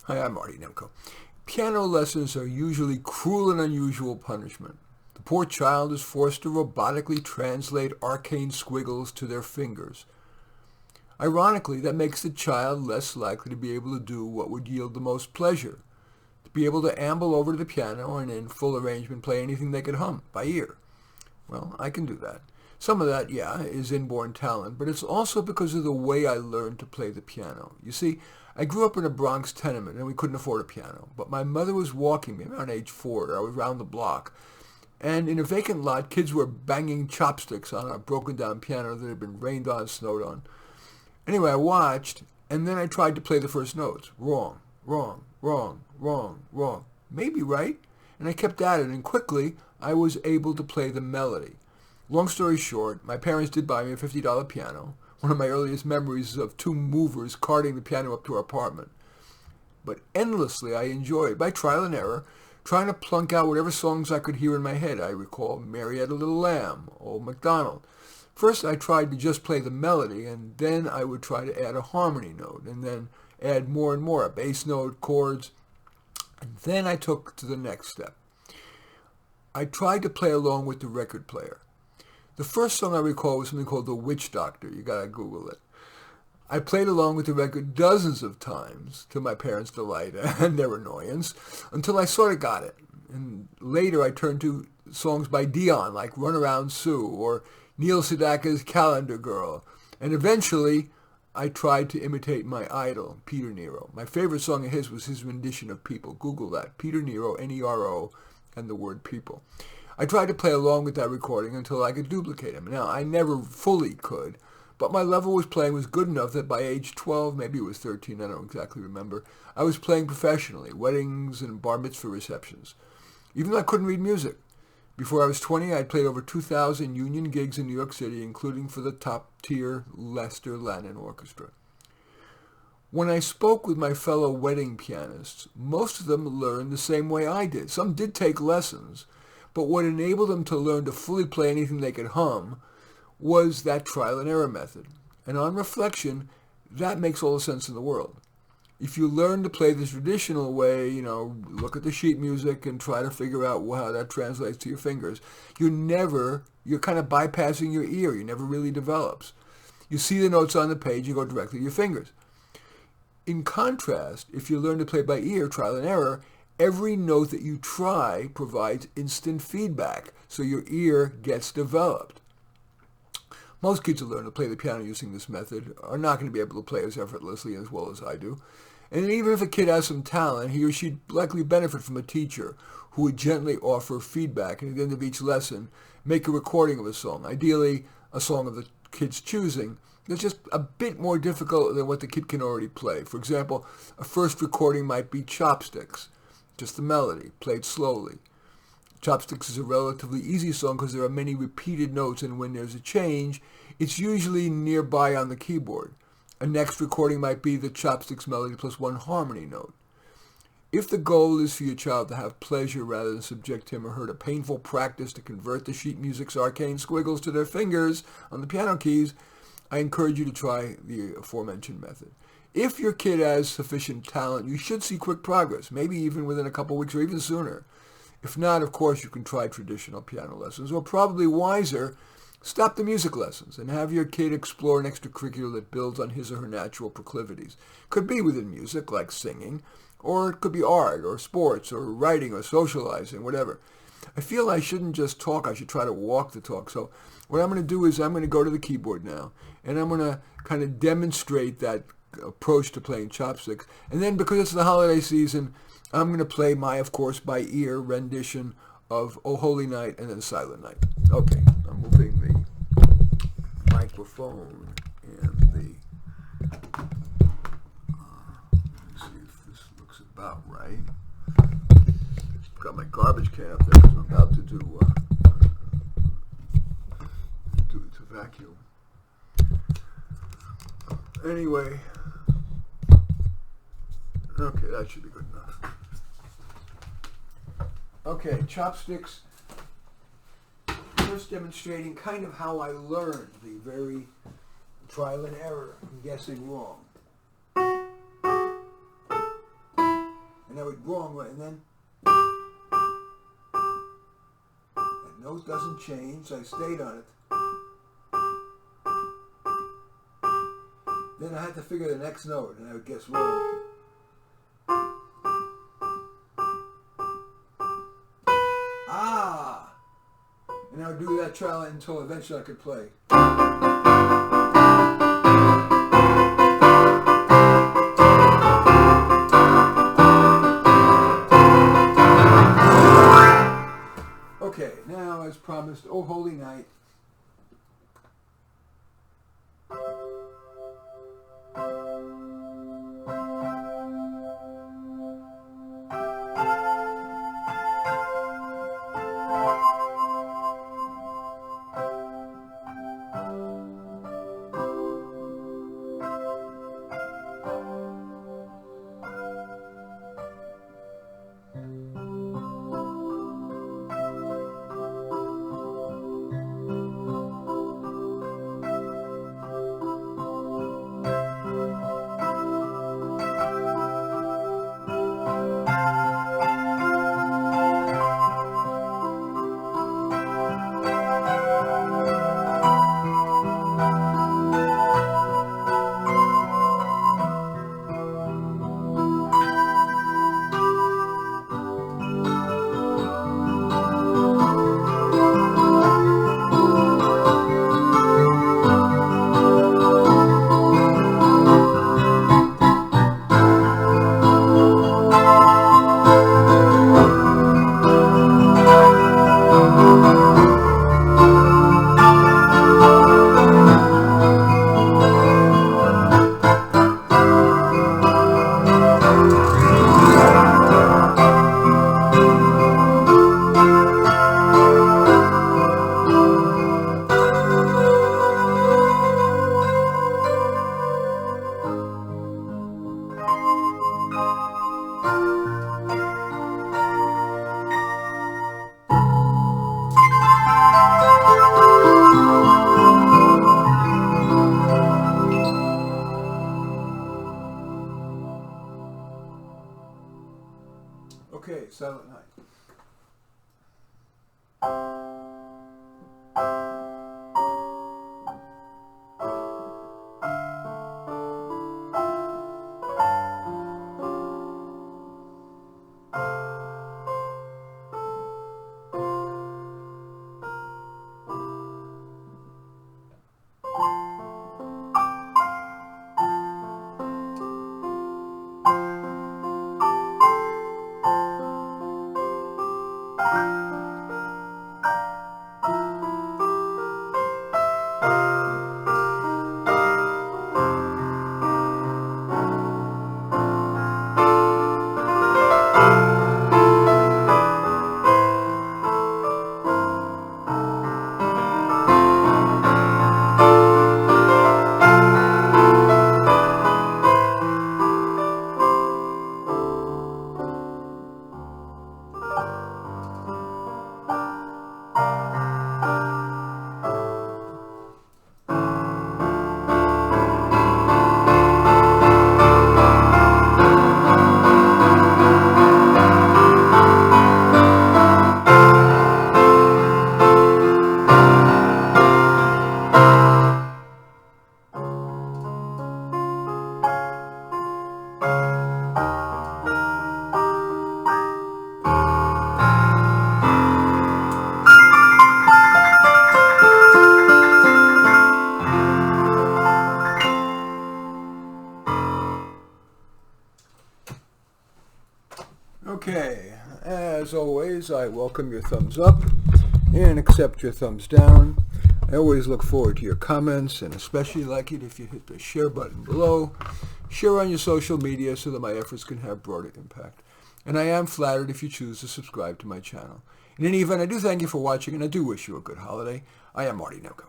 Hi, I'm Marty Nemko. Piano lessons are usually cruel and unusual punishment. The poor child is forced to robotically translate arcane squiggles to their fingers. Ironically, that makes the child less likely to be able to do what would yield the most pleasure, to be able to amble over to the piano and in full arrangement play anything they could hum by ear. Well, I can do that. Some of that, yeah, is inborn talent, but it's also because of the way I learned to play the piano. You see, I grew up in a Bronx tenement and we couldn't afford a piano, but my mother was walking me around age 4. I was around the block, and in a vacant lot, kids were banging chopsticks on a broken down piano that had been rained on, snowed on. Anyway, I watched, and then I tried to play the first notes. Wrong, wrong, wrong, wrong, wrong. Maybe right. And I kept at it, and quickly I was able to play the melody. Long story short, my parents did buy me a $50 piano. One of my earliest memories is of 2 movers carting the piano up to our apartment. But endlessly I enjoyed, by trial and error, trying to plunk out whatever songs I could hear in my head. I recall Mary Had a Little Lamb, Old MacDonald. First I tried to just play the melody, and then I would try to add a harmony note, and then add more and more, a bass note, chords. And then I took to the next step. I tried to play along with the record player. The first song I recall was something called The Witch Doctor. You gotta Google it. I played along with the record dozens of times, to my parents' delight and their annoyance, until I sort of got it. And later I turned to songs by Dion, like Runaround Sue, or Neil Sedaka's Calendar Girl. And eventually I tried to imitate my idol, Peter Nero. My favorite song of his was his rendition of People. Google that. Peter Nero, Nero, and the word people. I tried to play along with that recording until I could duplicate him. Now, I never fully could, but my level was playing was good enough that by age 12, maybe it was 13, I don't exactly remember, I was playing professionally, weddings and bar mitzvah receptions. Even though I couldn't read music. Before I was 20, I'd played over 2,000 union gigs in New York City, including for the top-tier Lester Lannon Orchestra. When I spoke with my fellow wedding pianists, most of them learned the same way I did. Some did take lessons, but what enabled them to learn to fully play anything they could hum was that trial and error method. And on reflection, that makes all the sense in the world. If you learn to play the traditional way, look at the sheet music and try to figure out how that translates to your fingers, you're kind of bypassing your ear. You never really develops. You see the notes on the page, you go directly to your fingers. In contrast, if you learn to play by ear, trial and error, every note that you try provides instant feedback, so your ear gets developed. Most kids who learn to play the piano using this method are not going to be able to play as effortlessly as well as I do. And even if a kid has some talent, he or she would likely benefit from a teacher who would gently offer feedback, and at the end of each lesson, make a recording of a song, ideally a song of the kid's choosing, that's just a bit more difficult than what the kid can already play. For example, a first recording might be Chopsticks, just the melody, played slowly. Chopsticks is a relatively easy song because there are many repeated notes, and when there's a change, it's usually nearby on the keyboard. A next recording might be the Chopsticks melody plus 1 harmony note. If the goal is for your child to have pleasure rather than subject him or her to painful practice to convert the sheet music's arcane squiggles to their fingers on the piano keys, I encourage you to try the aforementioned method. If your kid has sufficient talent, you should see quick progress, maybe even within a couple weeks or even sooner. If not, of course, you can try traditional piano lessons, or probably wiser, stop the music lessons and have your kid explore an extracurricular that builds on his or her natural proclivities. Could be within music, like singing, or it could be art, or sports, or writing, or socializing, whatever. I feel I shouldn't just talk, I should try to walk the talk. So what I'm going to do is I'm going to go to the keyboard now, and I'm going to kind of demonstrate that approach to playing chopsticks. And then because it's the holiday season, I'm going to play my, of course, by ear rendition of O Holy Night and then Silent Night. Okay, I'm moving the microphone and the... let me see if this looks about right. Got my garbage can up there because I'm about to do to vacuum. Anyway, okay, that should be good enough. Okay, chopsticks. First demonstrating kind of how I learned the very trial and error and guessing wrong. and I would go wrong, and then that note doesn't change, so I stayed on it. Then I had to figure the next note, and I would guess wrong. Ah! And I would do that trial until eventually I could play. Okay, now as promised, O Holy Night. Okay, Silent Night. Okay, as always, I welcome your thumbs up and accept your thumbs down. I always look forward to your comments, and especially like it if you hit the share button below. Share on your social media so that my efforts can have broader impact. And I am flattered if you choose to subscribe to my channel. In any event, I do thank you for watching, and I do wish you a good holiday. I am Marty Noko.